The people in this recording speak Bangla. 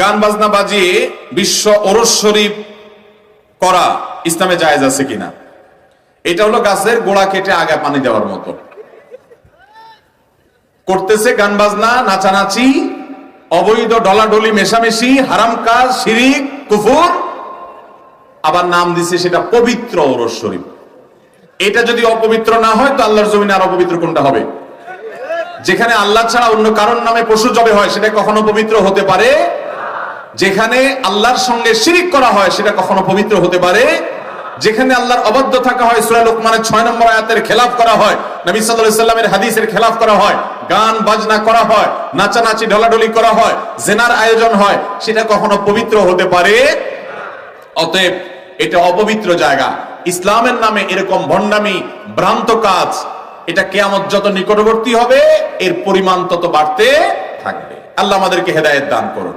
গান বাজনা বাজিয়ে বিশ্ব ওরস শরীফ করা ইসলামে জায়েজ আছে কিনা? এটা হলো গাছের গোড়া কেটে আগা পানি দেওয়ার মতো। করতেছে গান বাজনা, নাচানাচি, অবৈধ ডলাডলি, মেশামেশি, হারাম কাজ, শিরিক, কুফর, আবার নাম দিছে সেটা পবিত্র ওরস শরীফ। এটা যদি অপবিত্র না হয় তো আল্লাহর জমিনে আর অপবিত্র কোনটা হবে? যেখানে আল্লাহ ছাড়া অন্য কারোর নামে পশু জবে হয় সেটা কখনো পবিত্র হতে পারে? যেখানে আল্লাহর সঙ্গে শিরিক করা হয় সেটা কখনো পবিত্র হতে পারে? যেখানে আল্লাহর অবাধ্য থাকা হয়, সূরা লোকমানের 6 নম্বর আয়াতের খেলাফ করা হয়, নবী সাল্লাল্লাহু আলাইহি সাল্লামের হাদিসের খেলাফ করা হয়, গান বাজনা করা হয়, নাচানাচি ঢলাঢলি করা হয়, জিনার আয়োজন হয়, সেটা কখনো পবিত্র হতে পারে? অতএব এটা অপবিত্র জায়গা। ইসলামের নামে এরকম ভণ্ডামি, ভ্রান্ত কাজ, এটা কিয়ামত যত নিকটবর্তী হবে এর পরিমাণ তত বাড়তে থাকবে। আল্লাহ আমাদেরকে হেদায়েত দান করুন।